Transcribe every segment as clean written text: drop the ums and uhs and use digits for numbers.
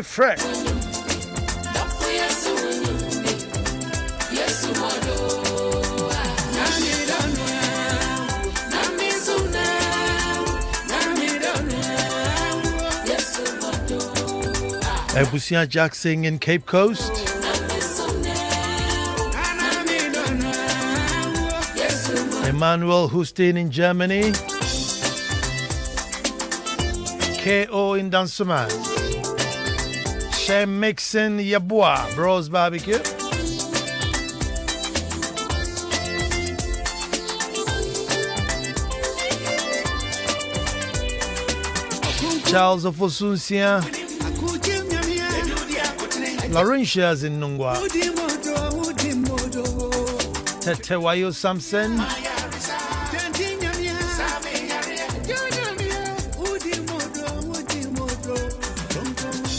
Fresh. Ebusia Jackson in Cape Coast. Emmanuel Hustin in Germany. Kwao in Dansuman. Shem Mixon Yabua, Bros Barbecue. Charles of Osunsia. Laurentia's in Nungwa. Tetewayo Samson.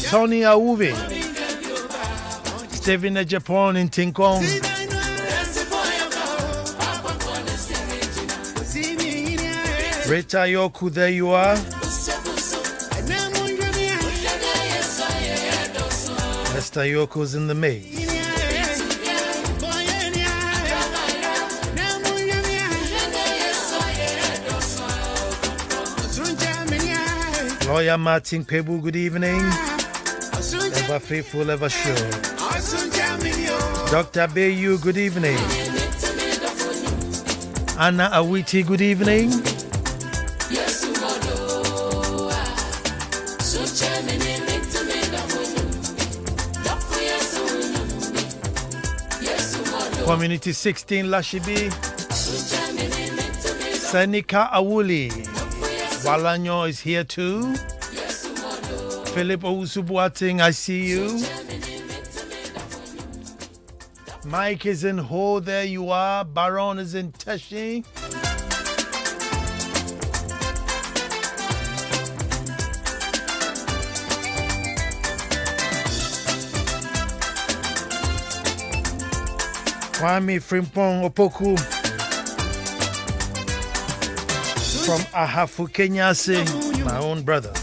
Tony Awuvi. Stephen Japan in Tinkong. Rita Yoku, there you are. Esther Yoko's in the maze. Lawyer Martin Pebu, good evening. Ever faithful, ever sure. Dr. Bayu, good evening. Anna Awiti, good evening. Community 16 Lashibi. Senika Awuli. Walanyo is here too. Philip Ousubuating, I see you. Mike is in Ho, there you are. Baron is in Teshi. Kwame Frimpong Opoku from Ahafu, Kenya, my own brother.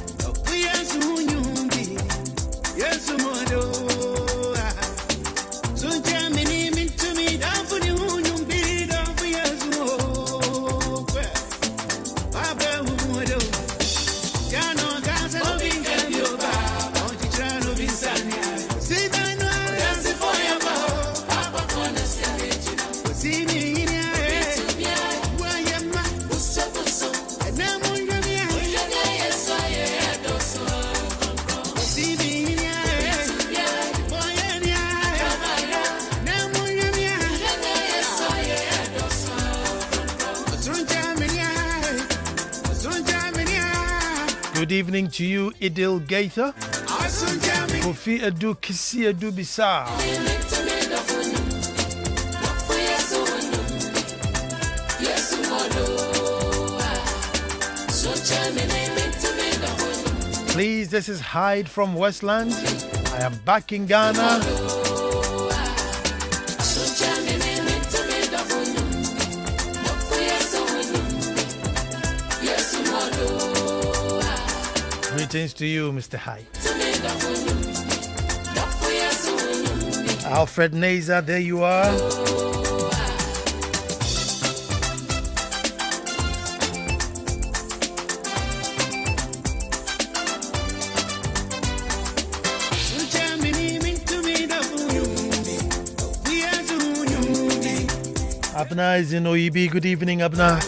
Good evening to you, Idil Gaither. Kofi Edu Kisi Edu Bisa. Please, this is Hyde from Westland. I am back in Ghana. Greetings to you, Mr. Hyde. Alfred Naza, there you are. Abna is in OEB. Good evening, Abna.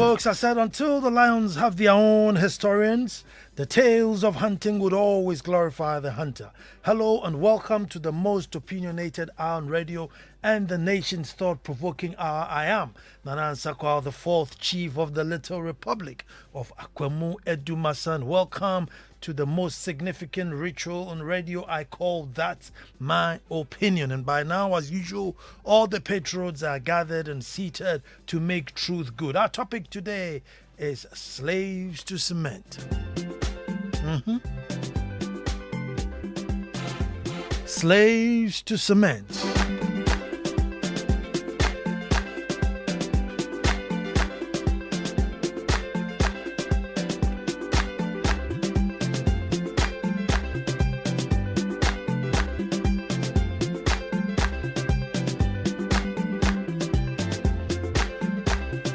Folks, I said until the lions have their own historians, the tales of hunting would always glorify the hunter. Hello and welcome to the most opinionated hour on radio and the nation's thought-provoking hour. I am Ansah, Kwao, the fourth chief of the Little Republic of Akwemu Edumasan. Welcome to the most significant ritual on radio. I call that my opinion. And by now, as usual, all the patrons are gathered and seated to make truth good. Our topic today is slaves to cement. Slaves to cement.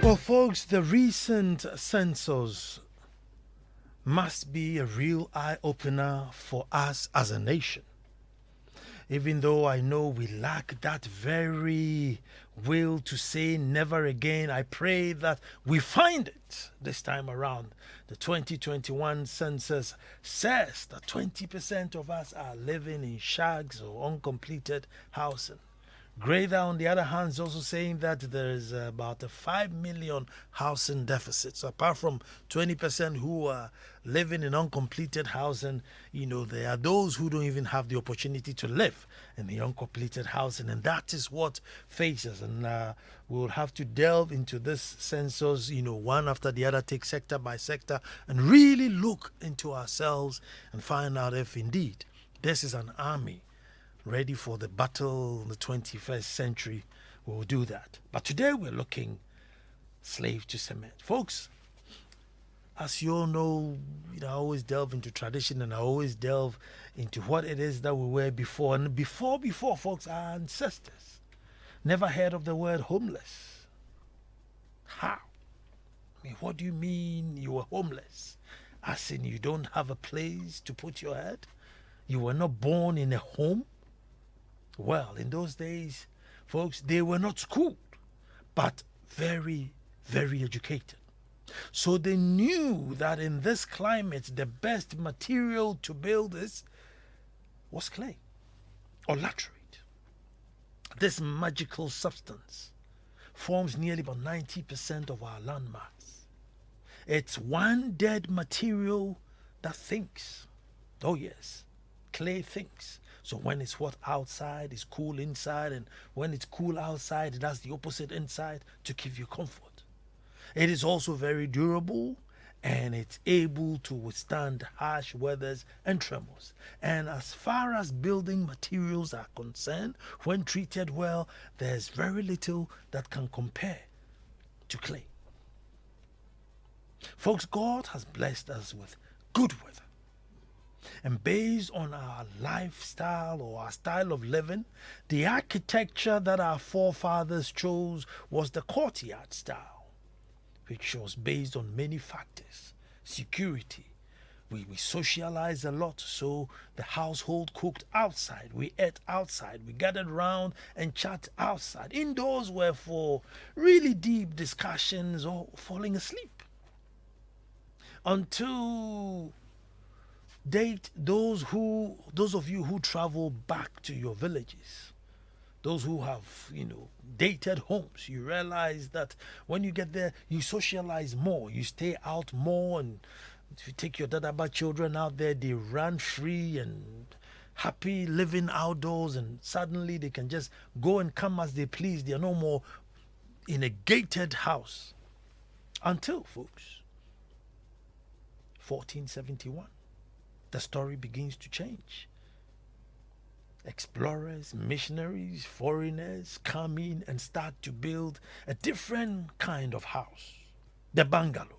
Well, folks, the recent census must be a real eye-opener for us as a nation. Even though I know we lack that very will to say never again, I pray that we find it this time around. The 2021 census says that 20% of us are living in shags or uncompleted housing. Greta, on the other hand, is also saying that there is about a 5 million housing deficit. So apart from 20% who are living in uncompleted housing, there are those who don't even have the opportunity to live in the uncompleted housing. And that is what faces. And we'll have to delve into this census, one after the other, take sector by sector, and really look into ourselves and find out if indeed this is an army ready for the battle in the 21st century. We'll do that. But today we're looking slave to cement. Folks, as you all know, I always delve into tradition and I always delve into what it is that we were before. And before, folks, our ancestors never heard of the word homeless. How? What do you mean you were homeless? As in you don't have a place to put your head? You were not born in a home? Well, in those days, folks, they were not schooled, but very, very educated. So they knew that in this climate, the best material to build this was clay or laterite. This magical substance forms nearly about 90% of our landmass. It's one dead material that thinks. Oh yes, clay thinks. So when it's hot outside, it's cool inside, and when it's cool outside, it has the opposite inside to give you comfort. It is also very durable, and it's able to withstand harsh weathers and tremors. And as far as building materials are concerned, when treated well, there's very little that can compare to clay. Folks, God has blessed us with good weather. And based on our lifestyle or our style of living, the architecture that our forefathers chose was the courtyard style, which was based on many factors. Security. We socialized a lot, so the household cooked outside. We ate outside. We gathered around and chat outside. Indoors were for really deep discussions or falling asleep. Until date those of you who travel back to your villages, those who have dated homes, you realize that when you get there you socialize more, you stay out more, and if you take your dadaba children out there, they run free and happy living outdoors, and suddenly they can just go and come as they please. They are no more in a gated house until, folks, 1471. The story begins to change. Explorers, missionaries, foreigners come in and start to build a different kind of house. The bungalow.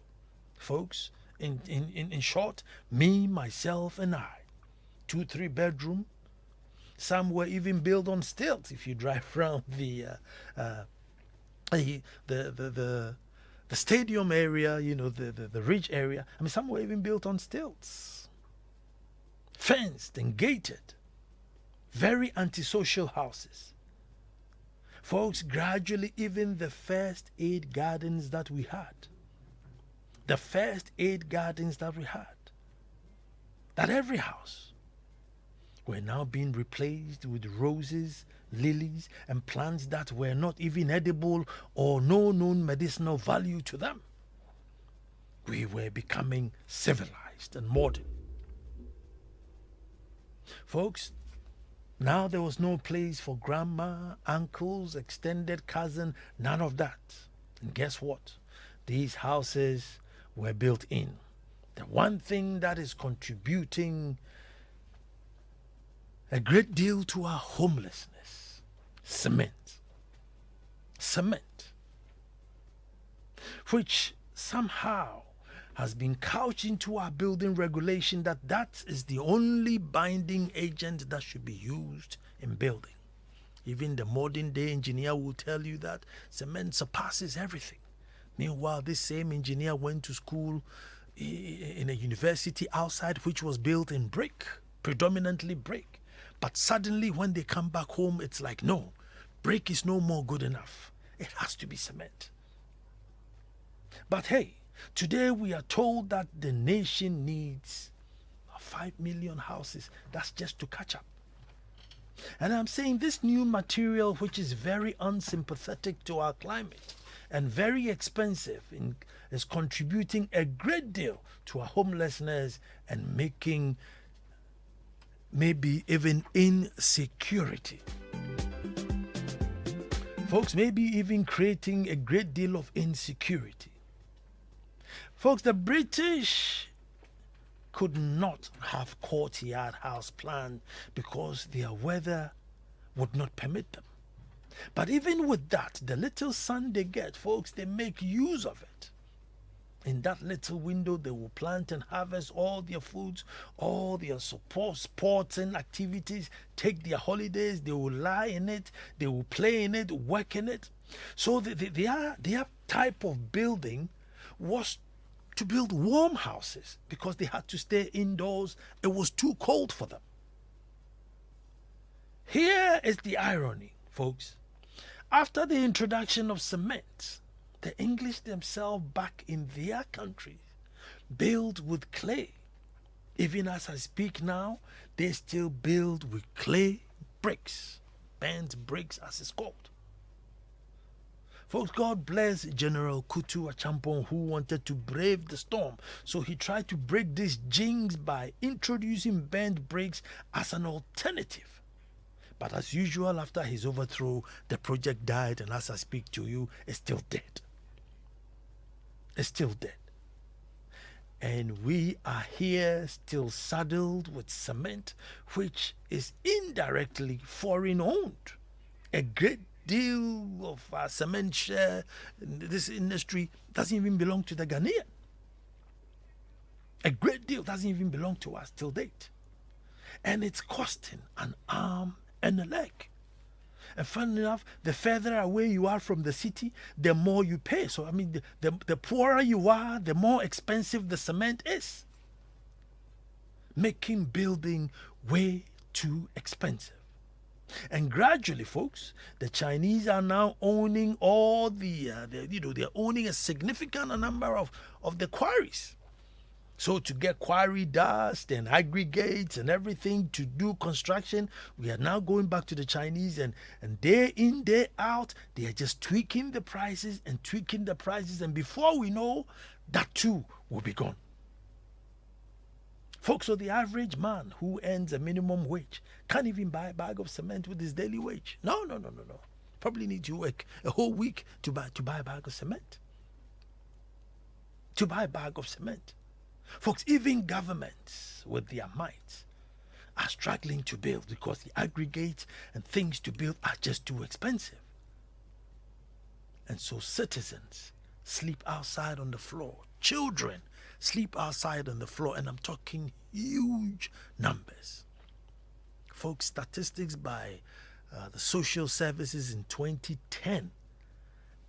Folks, in short, me, myself, and I. 2-3 bedroom. Some were even built on stilts if you drive around the stadium area, the ridge area. Some were even built on stilts. Fenced and gated. Very antisocial houses. Folks, gradually even the first aid gardens that we had the first 8 gardens that we had, that every house were now being replaced with roses, lilies, and plants that were not even edible or no known medicinal value to them. We were becoming civilized and modern. Folks, now there was no place for grandma, uncles, extended cousin, none of that. And guess what? These houses were built in. The one thing that is contributing a great deal to our homelessness: cement. Cement. Which somehow has been couched into our building regulation that is the only binding agent that should be used in building. Even the modern day engineer will tell you that cement surpasses everything. Meanwhile, this same engineer went to school in a university outside which was built in brick, predominantly brick. But suddenly when they come back home, it's like, no, brick is no more good enough. It has to be cement. But hey, today we are told that the nation needs 5 million houses. That's just to catch up. And I'm saying this new material, which is very unsympathetic to our climate and very expensive, is contributing a great deal to our homelessness and making maybe even insecurity. Folks, maybe even creating a great deal of insecurity. Folks, the British could not have courtyard house plan because their weather would not permit them. But even with that, the little sun they get, folks, they make use of it. In that little window, they will plant and harvest all their foods, all their sports and activities, take their holidays, they will lie in it, they will play in it, work in it. So their type of building was to build warm houses because they had to stay indoors. It was too cold for them. Here is the irony, folks. After the introduction of cement, the English themselves back in their countries build with clay. Even as I speak now, they still build with clay bricks, bent bricks as it's called. Folks, God bless General Kutu Achampong, who wanted to brave the storm. So he tried to break this jinx by introducing bent bricks as an alternative. But as usual, after his overthrow, the project died, and as I speak to you, it's still dead. It's still dead. And we are here still saddled with cement, which is indirectly foreign owned. A great deal of our cement share in this industry doesn't even belong to the Ghanaian. A great deal doesn't even belong to us till date. And it's costing an arm and a leg. And funny enough, the further away you are from the city, the more you pay. So, I mean, the poorer you are, the more expensive the cement is. Making building way too expensive. And gradually, folks, the Chinese are now owning all they're owning a significant number of the quarries. So to get quarry dust and aggregates and everything to do construction, we are now going back to the Chinese, and day in, day out, they are just tweaking the prices, and before we know, that too will be gone. Folks, so the average man who earns a minimum wage can't even buy a bag of cement with his daily wage. No. Probably need to work a whole week to buy a bag of cement. Folks, even governments with their might are struggling to build because the aggregates and things to build are just too expensive. And so citizens sleep outside on the floor. Children sleep outside on the floor, and I'm talking huge numbers. Folks, statistics by the social services in 2010,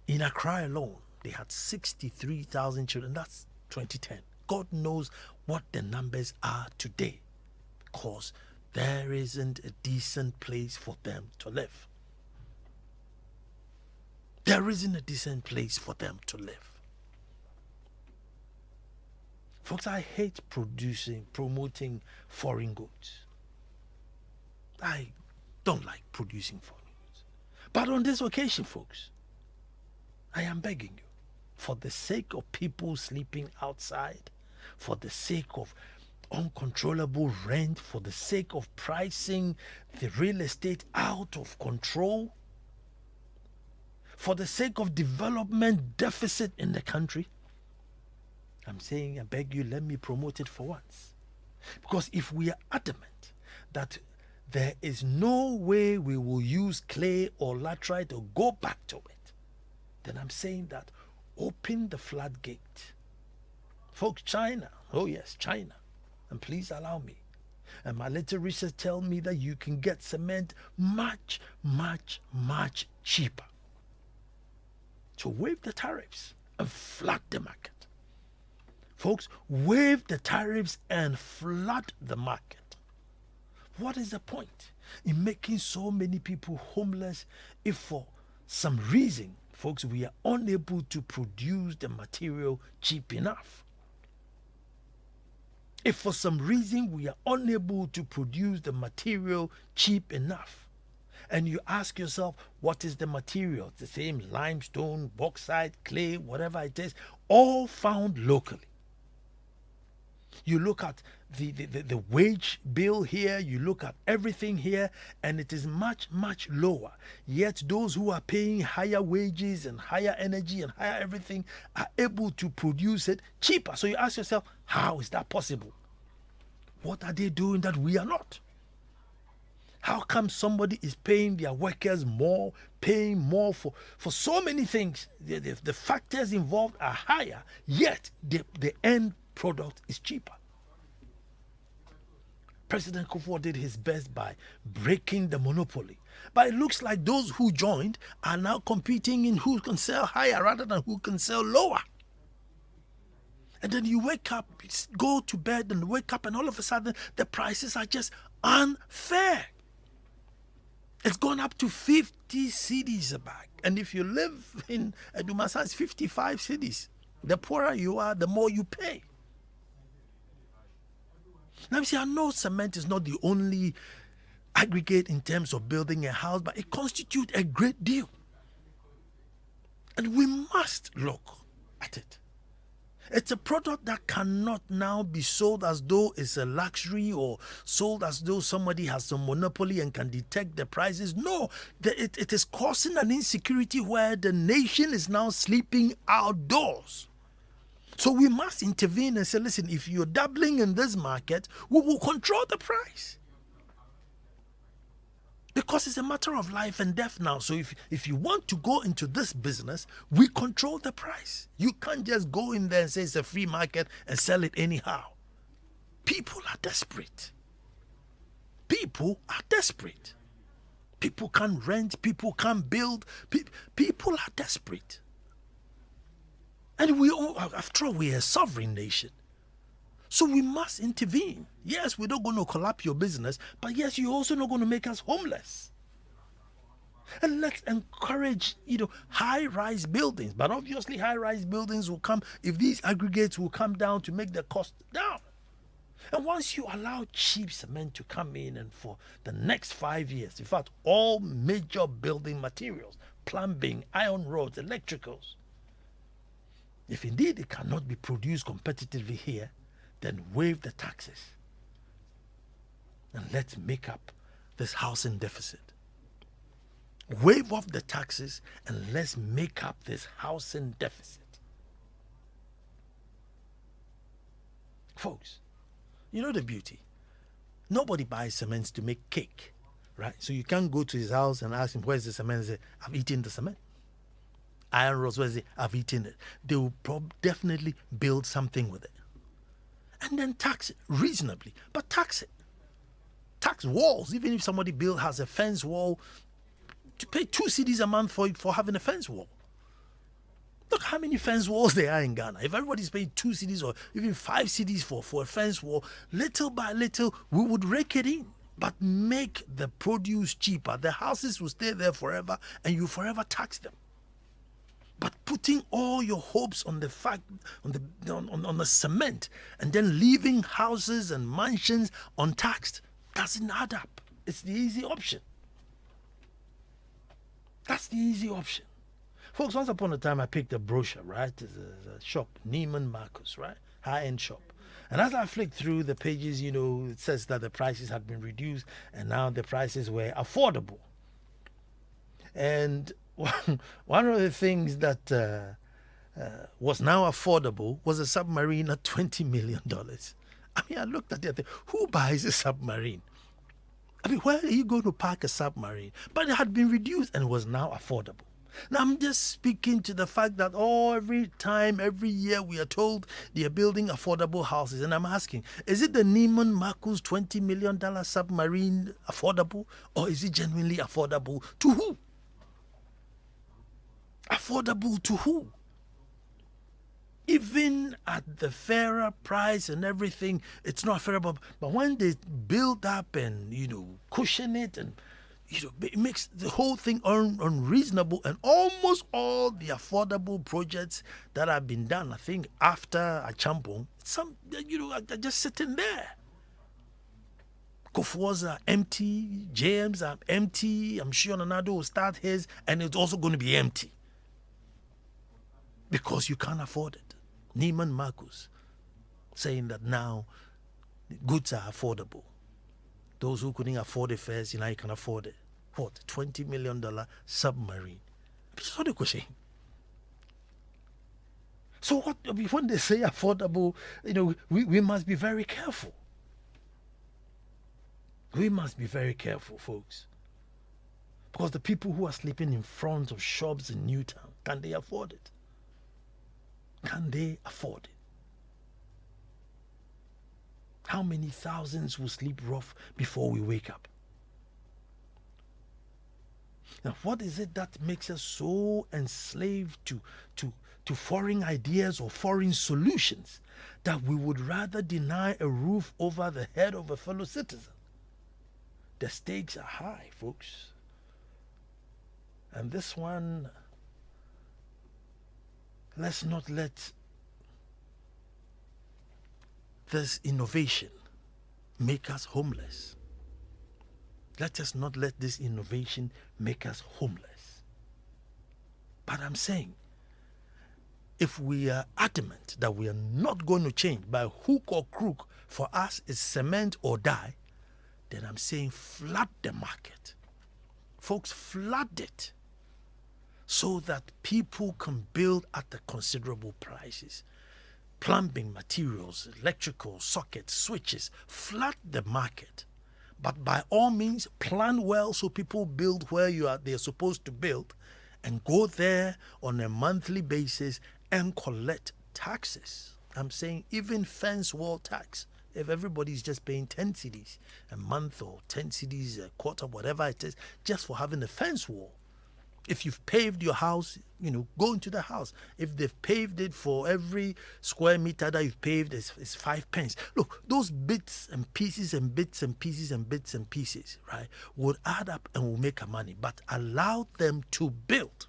in Accra alone, they had 63,000 children. That's 2010. God knows what the numbers are today, because there isn't a decent place for them to live. There isn't a decent place for them to live. Folks, I hate promoting foreign goods. I don't like producing foreign goods. But on this occasion, folks, I am begging you, for the sake of people sleeping outside, for the sake of uncontrollable rent, for the sake of pricing the real estate out of control, for the sake of development deficit in the country, I'm saying, I beg you, let me promote it for once. Because if we are adamant that there is no way we will use clay or laterite or go back to it, then I'm saying that open the floodgate. Folks, China, oh yes, China, and please allow me. And my little research tell me that you can get cement much, much, much cheaper. So waive the tariffs and flood the market. Folks, waive the tariffs and flood the market. What is the point in making so many people homeless if for some reason, folks, we are unable to produce the material cheap enough? If for some reason we are unable to produce the material cheap enough, and you ask yourself, what is the material? It's the same limestone, bauxite, clay, whatever it is, all found locally. You look at the wage bill here, you look at everything here, and it is much, much lower. Yet those who are paying higher wages and higher energy and higher everything are able to produce it cheaper. So you ask yourself, how is that possible? What are they doing that we are not? How come somebody is paying their workers more, paying more for so many things? The factors involved are higher, yet the end product is cheaper. President Kwao did his best by breaking the monopoly. But it looks like those who joined are now competing in who can sell higher rather than who can sell lower. And then you wake up, go to bed and wake up, and all of a sudden the prices are just unfair. It's gone up to 50 cedis a bag. And if you live in Dumasa, it's 55 cedis. The poorer you are, the more you pay. Now, you see, I know cement is not the only aggregate in terms of building a house, but it constitutes a great deal. And we must look at it. It's a product that cannot now be sold as though it's a luxury or sold as though somebody has some monopoly and can detect the prices. No, it is causing an insecurity where the nation is now sleeping outdoors. So we must intervene and say, listen, if you're dabbling in this market, we will control the price. Because it's a matter of life and death now. So if you want to go into this business, we control the price. You can't just go in there and say it's a free market and sell it anyhow. People are desperate. People are desperate. People can't rent. People can't build. People are desperate. And we all, after all, we're a sovereign nation. So we must intervene. Yes, we're not going to collapse your business, but yes, you're also not going to make us homeless. And let's encourage, high-rise buildings. But obviously, high-rise buildings will come if these aggregates will come down to make the cost down. And once you allow cheap cement to come in, and for the next 5 years, in fact, all major building materials, plumbing, iron rods, electricals, if indeed it cannot be produced competitively here, then waive the taxes and let's make up this housing deficit. Waive off the taxes and let's make up this housing deficit. Folks, you know the beauty. Nobody buys cement to make cake, right? So you can't go to his house and ask him, where's the cement? And say, I've eaten the cement. Iron rods, where's it? I've eaten it. They will definitely build something with it. And then tax it reasonably, but tax it. Tax walls, even if somebody has a fence wall, to pay 2 cedis a month for having a fence wall. Look how many fence walls there are in Ghana. If everybody's paying 2 cedis or even 5 cedis for a fence wall, little by little, we would rake it in. But make the produce cheaper. The houses will stay there forever and you forever tax them. But putting all your hopes on the fact on the cement and then leaving houses and mansions untaxed doesn't add up. It's the easy option. That's the easy option. Folks, once upon a time I picked a brochure, right? There's a shop, Neiman Marcus, right? High-end shop. And as I flicked through the pages, it says that the prices had been reduced and now the prices were affordable. And one of the things that was now affordable was a submarine at $20 million. I mean, I looked at it, who buys a submarine? I mean, where are you going to park a submarine? But it had been reduced and was now affordable. Now, I'm just speaking to the fact that every year, we are told they are building affordable houses. And I'm asking, is it the Neiman Marcus $20 million submarine affordable? Or is it genuinely affordable to who? Affordable to who? Even at the fairer price and everything, it's not affordable. But when they build up and, cushion it and, it makes the whole thing unreasonable. And almost all the affordable projects that have been done, I think, after Achampong, are just sitting there. Kofuas are empty, JMs are empty. I'm sure Nanado will start his, and it's also going to be empty. Because you can't afford it. Neiman Marcus saying that now goods are affordable. Those who couldn't afford it first, you can afford it. What? $20 million submarine. That's what the question. So when they say affordable, we must be very careful. We must be very careful, folks. Because the people who are sleeping in front of shops in Newtown, can they afford it? Can they afford it? How many thousands will sleep rough before we wake up? Now, what is it that makes us so enslaved to foreign ideas or foreign solutions that we would rather deny a roof over the head of a fellow citizen? The stakes are high, folks. And this one, let's not let this innovation make us homeless. Let us not let this innovation make us homeless. But I'm saying, if we are adamant that we are not going to change by hook or crook, for us it's cement or die, then I'm saying flood the market. Folks, flood it so that people can build at the considerable prices. Plumbing materials, electrical sockets, switches, flood the market. But by all means, plan well so people build where they're supposed to build, and go there on a monthly basis and collect taxes. I'm saying even fence wall tax. If everybody's just paying 10 cedis a month or 10 cedis a quarter, whatever it is, just for having a fence wall. If you've paved your house, go into the house. If they've paved it, for every square meter that you've paved is 5 pence. Look, those bits and pieces and bits and pieces and bits and pieces, right, would add up and will make a money. But allow them to build.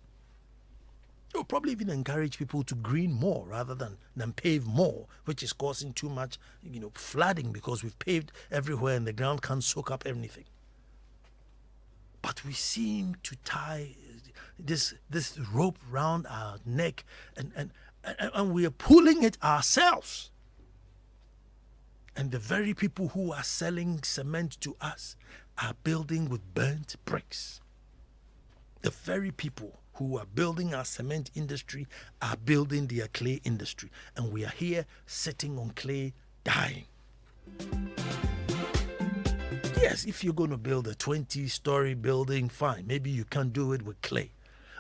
You'll probably even encourage people to green more rather than pave more, which is causing too much, flooding, because we've paved everywhere and the ground can't soak up anything. But we seem to tie this rope round our neck and we are pulling it ourselves. And the very people who are selling cement to us are building with burnt bricks. The very people who are building our cement industry are building their clay industry. And we are here sitting on clay dying. Yes, if you're going to build a 20-story building, fine. Maybe you can do it with clay.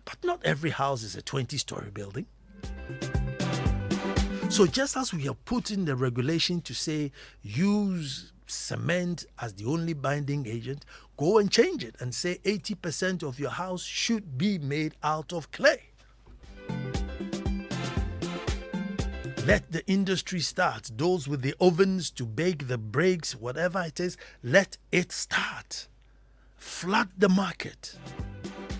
But not every house is a 20-story building. So just as we have put in the regulation to say use cement as the only binding agent, go and change it and say 80% of your house should be made out of clay. Let the industry start. Those with the ovens to bake the bricks, whatever it is, let it start. Flood the market.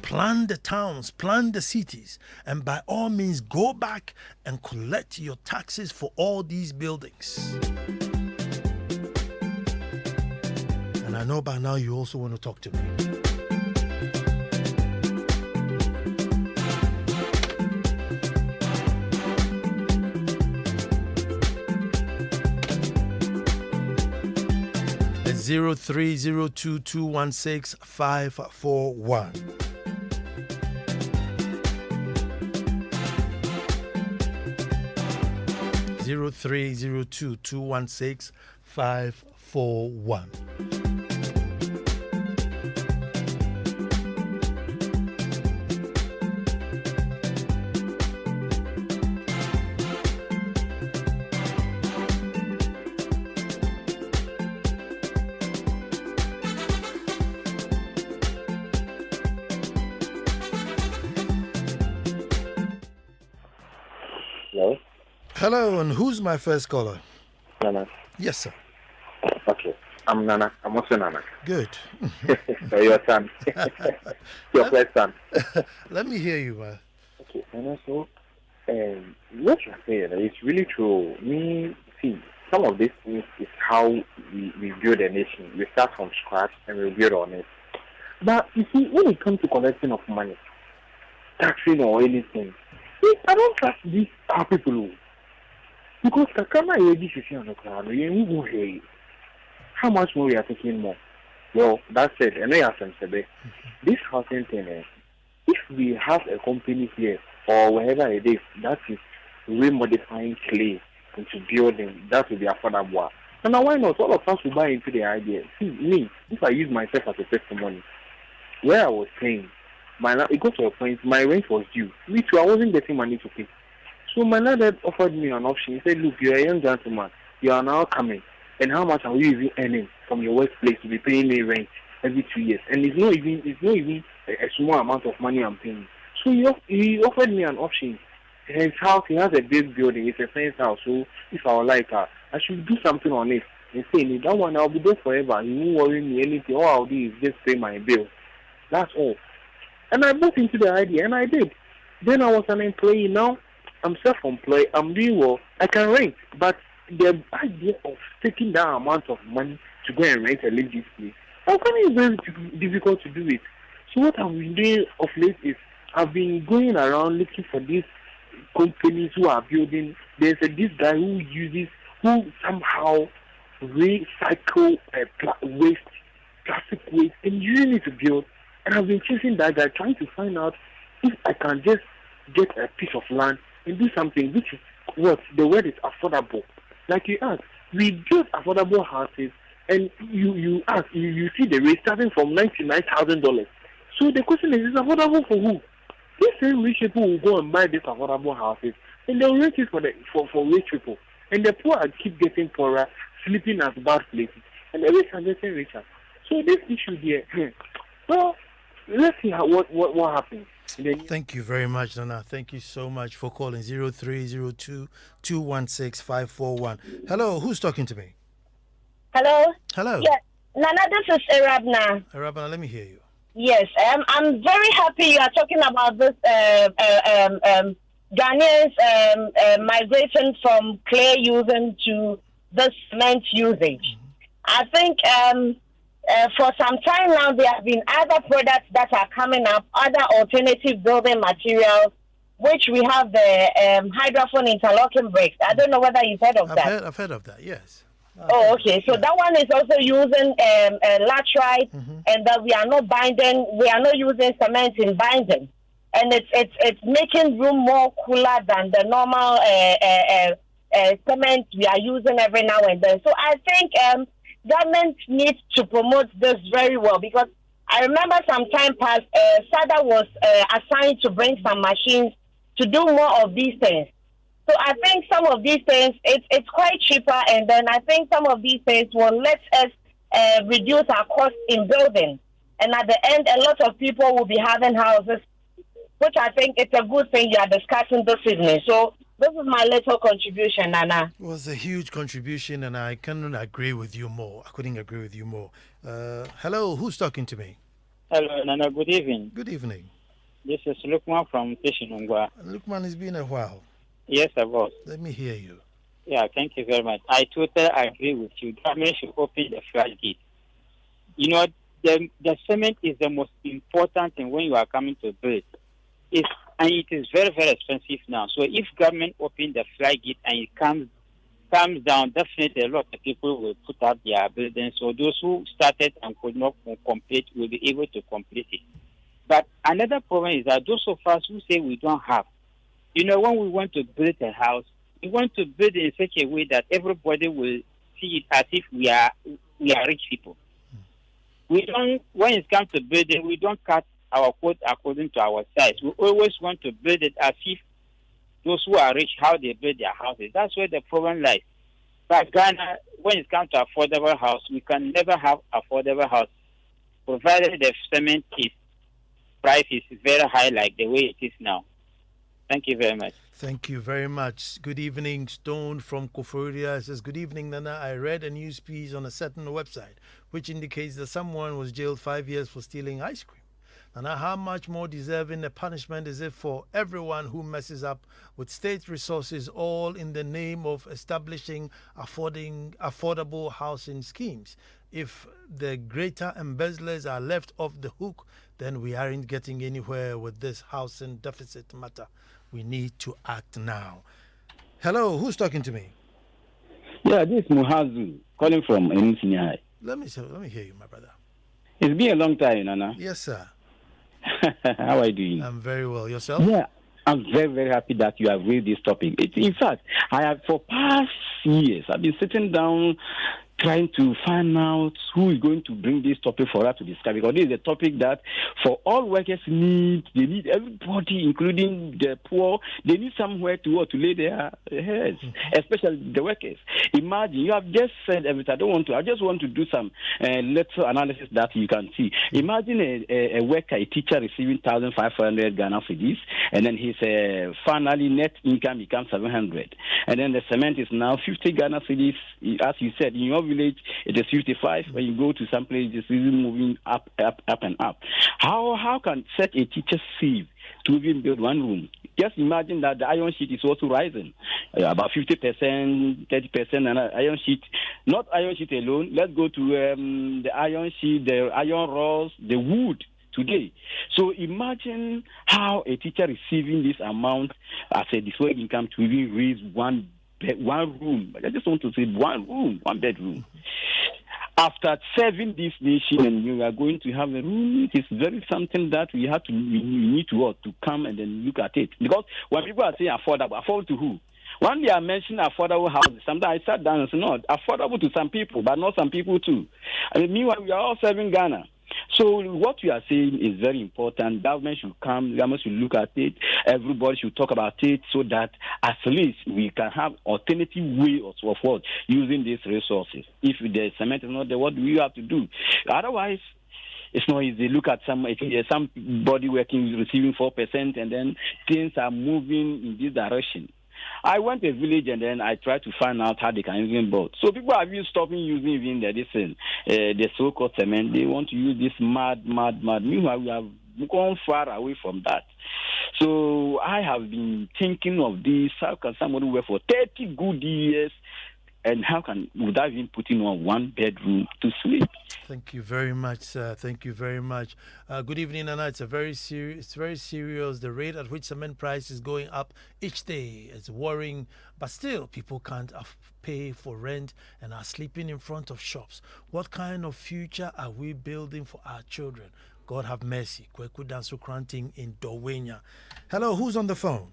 plan the towns, plan the cities, and by all means go back and collect your taxes for all these buildings. And I know by now you also want to talk to me. It's 0302216541. 0302216541. Hello? Hello, and who's my first caller? Nana. Yes, sir. Okay. I'm Nana. I'm also Nana. Good. So your son. Your first son. Let me hear you, man. Okay. And also, what you're saying is really true. Me, see, some of these things is how we build a nation. We start from scratch and we build on it. But you see, when it comes to collecting of money, taxing or anything, I don't trust these people. Because Kakama already on the crowd, how much more we are taking more? Well, that's it. And I ask them, this housing thing, if we have a company here or wherever it is, that is remodifying clay into building, that will be affordable. And now why not? All of us will buy into the idea. See, me, if I use myself as a testimony, where I was paying, it got to a point, my rent was due. Me too, I wasn't getting money to pay. So my landlord offered me an option. He said, look, you're a young gentleman. You are now coming. And how much are you even earning from your workplace to be paying me rent every 2 years? And it's not even a small amount of money I'm paying. So he offered me an option. His house, he has a big building. It's a fence house. So if I would like, I should do something on it. And say, that one, I'll be there forever. You won't worry me anything. All I'll do is just pay my bill. That's all. And I bought into the idea, and I did. Then I was an employee. Now I'm self-employed. I'm doing well. I can rent. But the idea of taking that amount of money to go and rent and live this place, I find it very difficult to do it. So what I've been doing of late is I've been going around looking for these companies who are building. There's this guy who somehow recycle plastic waste, and using it to build. And I've been chasing that guy, trying to find out if I can just get a piece of land and do something which is what the word is affordable. Like you asked, we build affordable houses, and you see the rate starting from $99,000. So the question is affordable for who? These same rich people will go and buy these affordable houses, and they'll rent it for rich people. And the poor keep getting poorer, sleeping at bad places, and the rich are getting richer. So this issue here, well, let's see what happens. Thank you very much, Nana. Thank you so much for calling 0302216541. Hello, who's talking to me? Hello? Hello. Yeah, Nana, this is Arabna. Arabna, let me hear you. Yes, I'm very happy you are talking about this Ghanaians migration from clay using to the cement usage. I think for some time now, there have been other products that are coming up, other alternative building materials, which we have the hydrophone interlocking bricks. I don't know whether you've heard of that. I've heard of that, yes. Oh, okay. So that one is also using laterite, and that we are not using cement in binding. And it's making room more cooler than the normal cement we are using every now and then. So I think government needs to promote this very well, because I remember some time past, SADA was assigned to bring some machines to do more of these things. So I think some of these things, it's quite cheaper, and then I think some of these things will let us reduce our cost in building. And at the end, a lot of people will be having houses, which I think it's a good thing you are discussing this evening. So this is my little contribution, Nana. It was a huge contribution, and I couldn't agree with you more. Hello, who's talking to me? Hello, Nana. Good evening. Good evening. This is Lukman from Kishinungwa. Lukman, it's been a while. Yes, of course. Let me hear you. Yeah, thank you very much. I totally agree with you. Government should open the floodgate. You know, the cement is the most important thing when you are coming to build. And it is very, very expensive now. So if government open the floodgate and it comes down, definitely a lot of people will put up their buildings. So those who started and could not complete will be able to complete it. But another problem is that those of us who say we don't have, you know, when we want to build a house, we want to build it in such a way that everybody will see it as if we are rich people. We don't, when it comes to building, we don't cut our code according to our size. We always want to build it as if those who are rich, how they build their houses. That's where the problem lies. But Ghana, when it comes to affordable house, we can never have affordable house, provided the cement price is very high like the way it is now. Thank you very much. Thank you very much. Good evening, Stone from Koforia says, good evening, Nana. I read a news piece on a certain website which indicates that someone was jailed 5 years for stealing ice cream. Nana, how much more deserving a punishment is it for everyone who messes up with state resources, all in the name of establishing affordable housing schemes? If the greater embezzlers are left off the hook, then we aren't getting anywhere with this housing deficit matter. We need to act now. Hello, who's talking to me? Yeah, this is Muhazu calling from Enusinya. Let me hear you, my brother. It's been a long time, Nana. Yes, sir. How are you doing? I'm very well. Yourself? Yeah, I'm very, very happy that you have raised this topic. In fact, I have for past years, I've been sitting down trying to find out who is going to bring this topic for us to discuss, because this is a topic that for all workers they need everybody, including the poor, they need somewhere to lay their heads, especially the workers. Imagine, you have just said everything. I just want to do some little analysis that you can see. Imagine a worker, a teacher receiving 1,500 Ghana cedis, and then his finally net income becomes 700. And then the cement is now 50 Ghana cedis, as you said, in your village it is 55. When you go to some place, it's really moving up and up. How can such a teacher save to even build one room? Just imagine that the iron sheet is also rising, about 50%, 30%, and iron sheet. Not iron sheet alone. Let's go to the iron sheet, the iron rods, the wood today. So imagine how a teacher receiving this amount as a disposable income to even raise one room. I just want to say one bedroom. After serving this nation, and you are going to have a room, it is very something that we need to come and then look at it. Because when people are saying affordable to who? When they are mentioning affordable houses, sometimes I sat down and said, no, affordable to some people, but not some people too. I mean, meanwhile, we are all serving Ghana. So what you are saying is very important. Government should come, government should look at it, everybody should talk about it, so that at least we can have alternative way of what using these resources. If the cement is not there, what do we have to do? Otherwise, it's not easy. Look at somebody working receiving 4%, and then things are moving in this direction. I went to a village and then I tried to find out how they can even build. So people have been stopping using even the so-called cement. They want to use this mud. Meanwhile, we have gone far away from that. So I have been thinking of this. How can somebody work for 30 good years, and how can without even putting on one bedroom to sleep? Thank you very much, sir. Thank you very much. Good evening, Nana. It's very serious. The rate at which cement price is going up each day is worrying. But still, people can't pay for rent and are sleeping in front of shops. What kind of future are we building for our children? God have mercy. Kweku Danso Kranting in Dowenya. Hello, who's on the phone?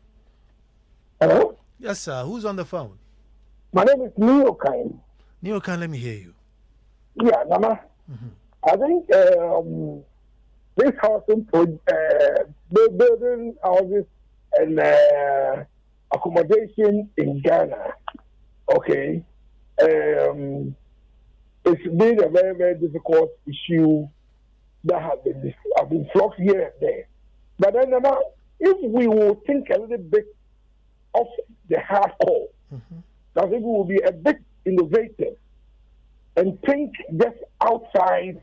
Hello? Yes, sir. Who's on the phone? My name is Neokan. Neokan, let me hear you. Yeah, Nana. Mm-hmm. I think this housing building houses and accommodation in Ghana, okay, it's been a very, very difficult issue that has been flux here and there. But then, Nana, if we will think a little bit of the hardcore, I think we will be a bit innovative and think just outside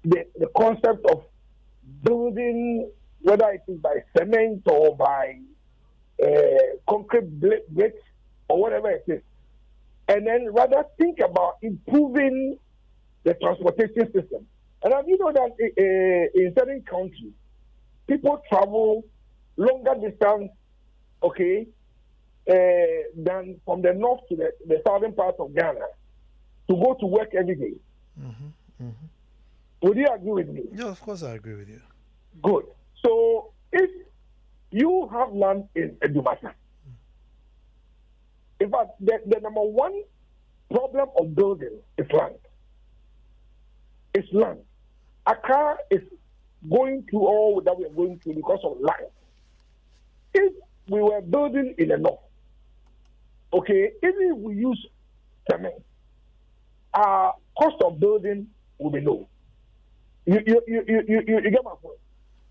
the concept of building whether it is by cement or by concrete bricks or whatever it is, and then rather think about improving the transportation system. And you know that in certain countries, people travel longer distance, okay, than from the north to the southern part of Ghana to go to work every day. Mm-hmm. Mm-hmm. Would you agree with me? Yeah, of course I agree with you. Good. So if you have land in Edumasa, in fact, the number one problem of building is land. It's land. Accra is going through all that we are going through because of land. If we were building in the north, okay, even if we use cement, our cost of building will be low. You get my point?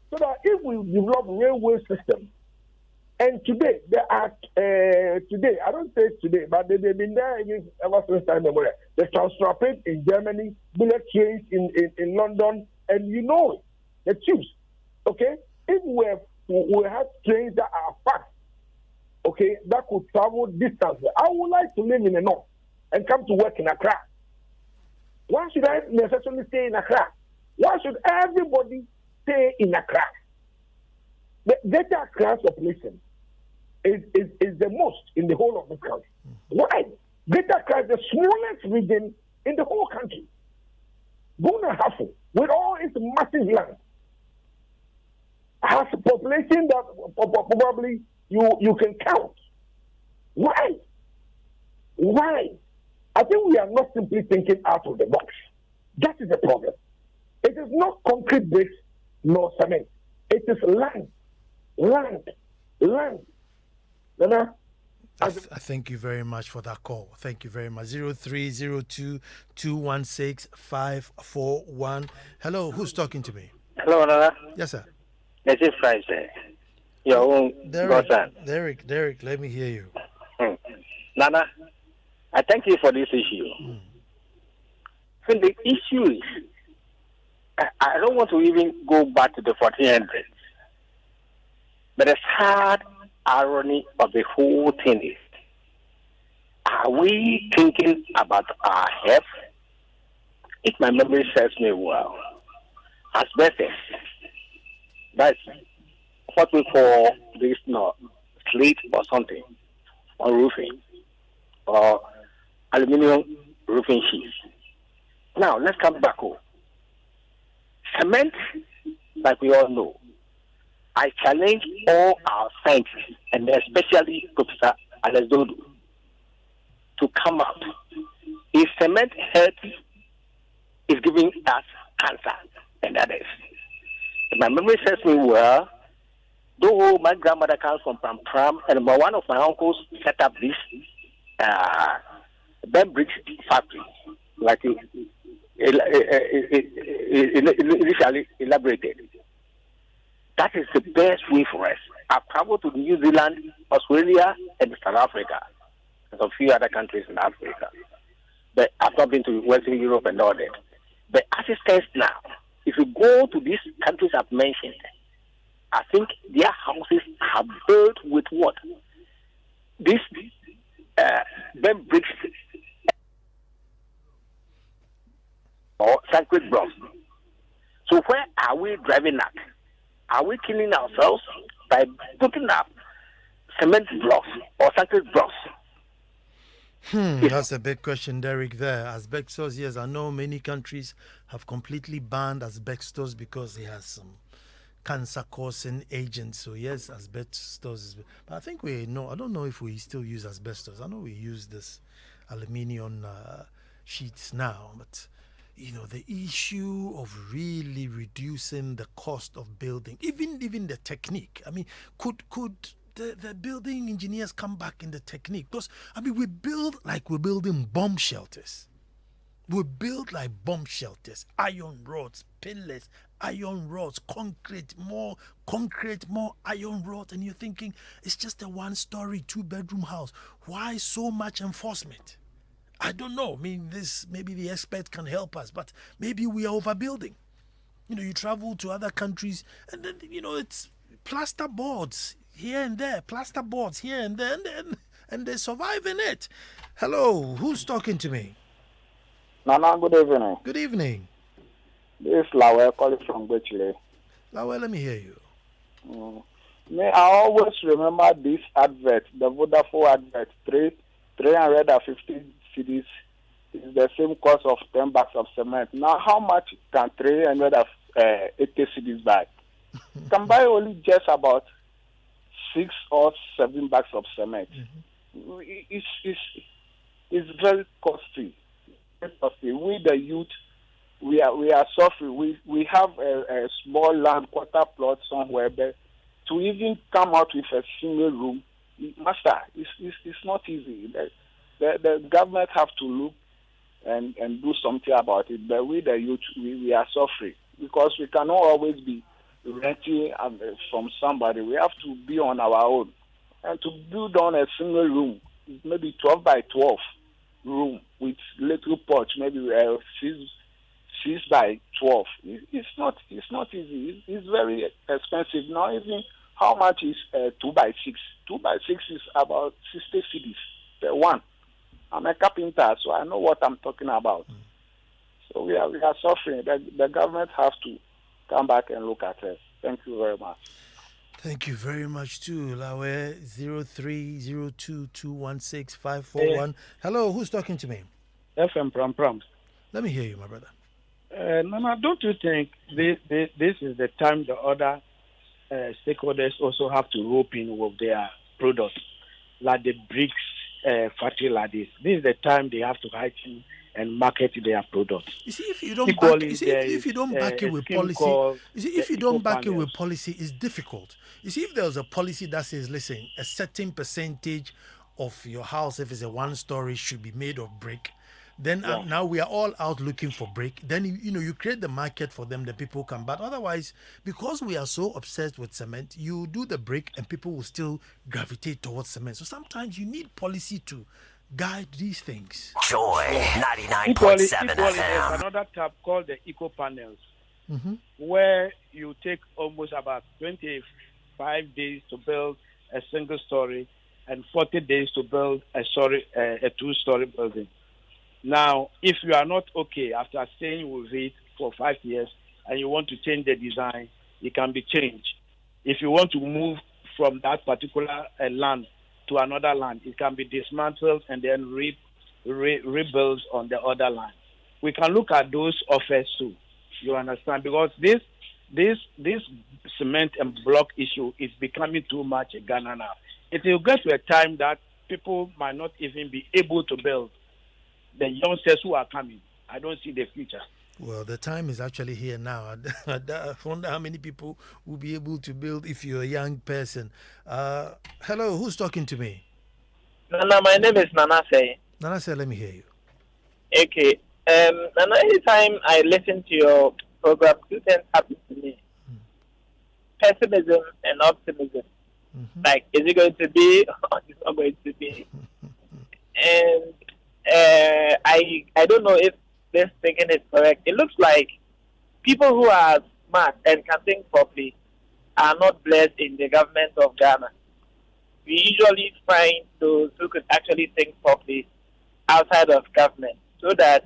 So that if we develop railway system, and today there are today, I don't say today, but they've been there ever since time memorial. The Transrapid in Germany, bullet trains in London, and you know it, the tubes. Okay, if we have trains that are fast, okay, that could travel distances. I would like to live in the north and come to work in Accra. Why should I necessarily stay in Accra? Why should everybody stay in Accra? The Greater Accra population is the most in the whole of this country. Why? Greater Accra is the smallest region in the whole country. Gona Hafu, with all its massive land, has a population that probably you can count. Why? Why? I think we are not simply thinking out of the box. That is the problem. It is not concrete bricks nor cement. It is land. Land. Land. Nana, I thank you very much for that call. Thank you very much. 0302 216 541. Hello, who's talking to me? Hello, Nana. Yes, sir. This is Friday. Your own godson. Derek, let me hear you. Nana, I thank you for this issue. So the issue is, I don't want to even go back to the 1400s. But the sad irony of the whole thing is, are we thinking about our health? If my memory serves me well, asbestos, that's what we call this slate or something, or roofing, or aluminium roofing sheets. Now, let's come back home. Cement, like we all know, I challenge all our scientists, and especially Professor Alex Dodo, to come out. If cement helps, is giving us cancer and others. If my memory serves me well, though my grandmother comes from Pram, and one of my uncles set up this Ben bricks factory, like initially elaborated. That is the best way for us. I've traveled to New Zealand, Australia, and South Africa, and a few other countries in Africa. But I've not been to Western Europe and all that. But as it stands now, if you go to these countries I've mentioned, I think their houses are built with what? This Ben bricks or concrete blocks. So where are we driving at? Are we killing ourselves by putting up cement blocks or concrete blocks? That's a big question, Derek, there. Asbestos, yes, I know many countries have completely banned asbestos because it has some cancer-causing agents. So, yes, asbestos. But I think I don't know if we still use asbestos. I know we use this aluminium sheets now, but the issue of really reducing the cost of building, even the technique. I mean, could the building engineers come back in the technique? Because we build like we're building bomb shelters. We build like bomb shelters, iron rods, pillars, iron rods, concrete, more iron rods, and you're thinking it's just a 1-story, 2-bedroom house. Why so much enforcement? I don't know. Maybe the expert can help us, but maybe we are overbuilding. You travel to other countries, and then it's plaster boards here and there, plaster boards here and there, and they're surviving it. Hello, who's talking to me? Nana, good evening. Good evening. This is Lawe calling from Bechile. Lawe, let me hear you. I always remember this advert, the Vodafone advert, 350 cedis is the same cost of 10 bags of cement. Now, how much can 380 cedis buy? Can buy only just about 6 or 7 bags of cement. It's very costly. We, the youth, we are suffering. We have a small land, quarter plot somewhere, but to even come out with a single room, master, it's not easy. The government have to look and do something about it. But we, the youth, we are suffering because we cannot always be renting from somebody. We have to be on our own. And to build on a single room, maybe 12 by 12 room with little porch, maybe 6 by 12. It's not easy. It's very expensive. Now, even how much is 2 by 6? 2 by 6 is about 60 cedis per one. I'm a carpenter, so I know what I'm talking about. So we are suffering. The government has to come back and look at us. Thank you very much. Thank you very much too, Lawe. 0302216541. Hello, who's talking to me? FM Pram. Let me hear you, my brother. Nana, don't you think this is the time the other stakeholders also have to rope in with their products, like the bricks factory like this? This is the time they have to heighten and market their products. You see, if you don't back it with policy, it's difficult. You see, if there was a policy that says, listen, a certain percentage of your house, if it's a 1-story, should be made of brick, then now we are all out looking for brick. Then you create the market for them, the people come. But otherwise, because we are so obsessed with cement, you do the brick and people will still gravitate towards cement. So sometimes you need policy to guide these things. Joy 99.7 FM. There's another tab called the eco panels, where you take almost about 25 days to build a single story and 40 days to build a 2-story building. Now, if you are not okay after staying with it for 5 years and you want to change the design, it can be changed. If you want to move from that particular land to another land, it can be dismantled and then rebuilt on the other land. We can look at those offers too. You understand? Because this cement and block issue is becoming too much in Ghana now. It will get to a time that people might not even be able to build. The youngsters who are coming, I don't see the future. Well, the time is actually here now. I wonder how many people will be able to build if you're a young person. Hello, who's talking to me? Nana, my name is Nanase. Nanase, let me hear you. Okay. Nana, anytime I listen to your program, two things happen to me. Pessimism and optimism. Like, is it going to be or is it not going to be? And I don't know if this thinking is correct. It looks like people who are smart and can think properly are not blessed in the government of Ghana. We usually find those who could actually think properly outside of government, so that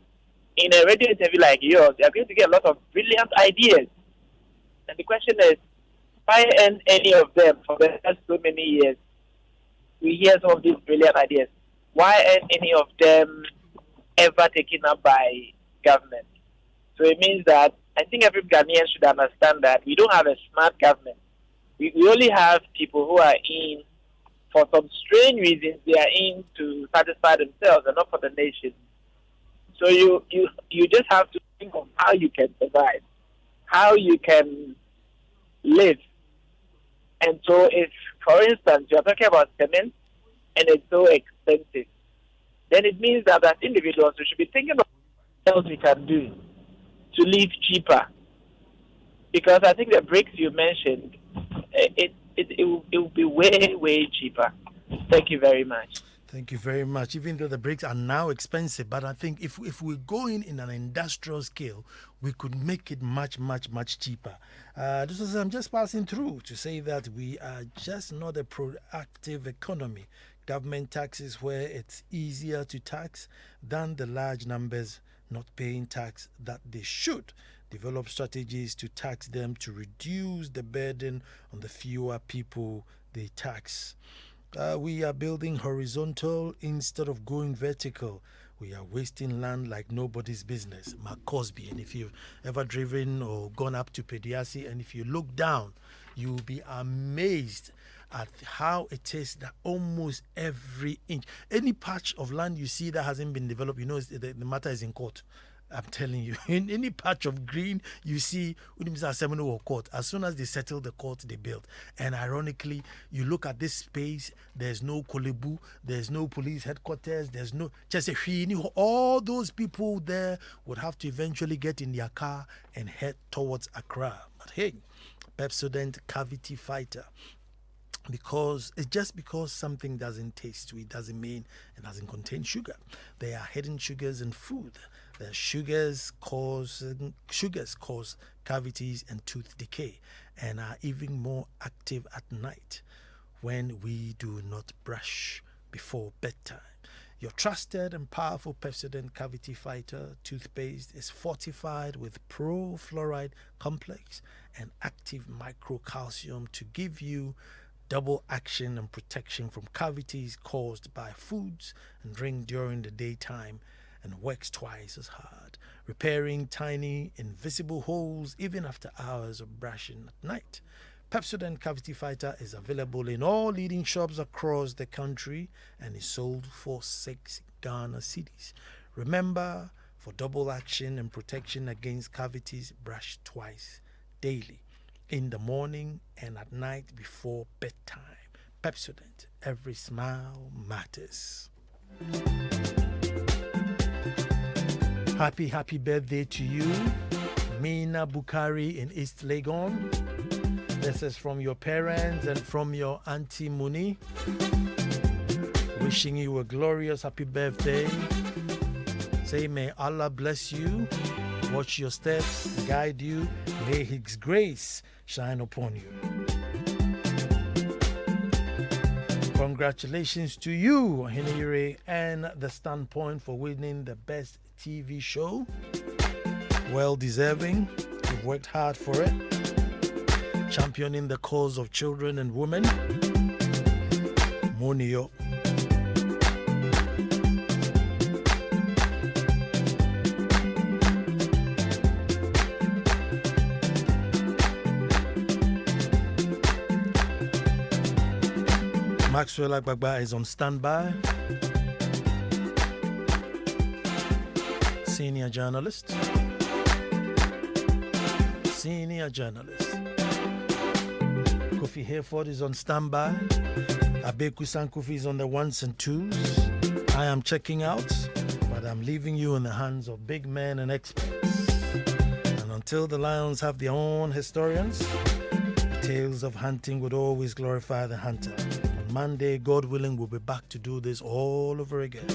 in a radio interview like yours, you're going to get a lot of brilliant ideas. And the question is, why aren't any of them for the past so many years? We hear some of these brilliant ideas. Why aren't any of them ever taken up by government? So it means that I think every Ghanaian should understand that we don't have a smart government. We only have people who are in, for some strange reasons, they are in to satisfy themselves and not for the nation. So you just have to think of how you can survive, how you can live. And so if, for instance, you're talking about cement and it's so expensive, then it means that as individuals, we should be thinking of what else we can do to live cheaper. Because I think the bricks you mentioned, it will be way, way cheaper. Thank you very much. Thank you very much. Even though the bricks are now expensive, but I think if we go in an industrial scale, we could make it much, much, much cheaper. This is I'm just passing through to say that we are just not a proactive economy. Government taxes where it's easier to tax than the large numbers not paying tax that they should. Develop strategies to tax them to reduce the burden on the fewer people they tax. We are building horizontal instead of going vertical. We are wasting land like nobody's business. Mark Cosby. And if you've ever driven or gone up to Pediasi, and if you look down, you'll be amazed at how it is that almost every inch, any patch of land you see that hasn't been developed, you know the matter is in court. I'm telling you, in any patch of green you see, court. As soon as they settle the court, they build. And ironically, you look at this space, there's no Kolebu, there's no police headquarters, there's no just all those people there would have to eventually get in their car and head towards Accra. But hey, Pepsodent Cavity Fighter. Because it's just because something doesn't taste sweet doesn't mean it doesn't contain sugar. There are hidden sugars in food. The sugars cause cavities and tooth decay, and are even more active at night when we do not brush before bedtime. Your trusted and powerful Pepsodent Cavity Fighter toothpaste is fortified with pro-fluoride complex and active microcalcium to give you double action and protection from cavities caused by foods and drink during the daytime, and works twice as hard, repairing tiny invisible holes even after hours of brushing at night. Pepsodent Cavity Fighter is available in all leading shops across the country and is sold for 6 Ghana cedis. Remember, for double action and protection against cavities, brush twice daily, in the morning and at night before bedtime. Pepsodent, every smile matters. Happy birthday to you, Mina Bukari in East Legon. This is from your parents and from your Auntie Muni. Wishing you a glorious happy birthday. Say, may Allah bless you, watch your steps, guide you. May His grace shine upon you. Congratulations to you, Hinire, and The Standpoint for winning the best TV show. Well deserving. You've worked hard for it. Championing the cause of children and women. Monio. Maxwell Agbagba is on standby. Senior journalist. Kofi Hayford is on standby. Abeku Sankofi is on the ones and twos. I am checking out, but I'm leaving you in the hands of big men and experts. And until the lions have their own historians, the tales of hunting would always glorify the hunter. On Monday, God willing, we'll be back to do this all over again.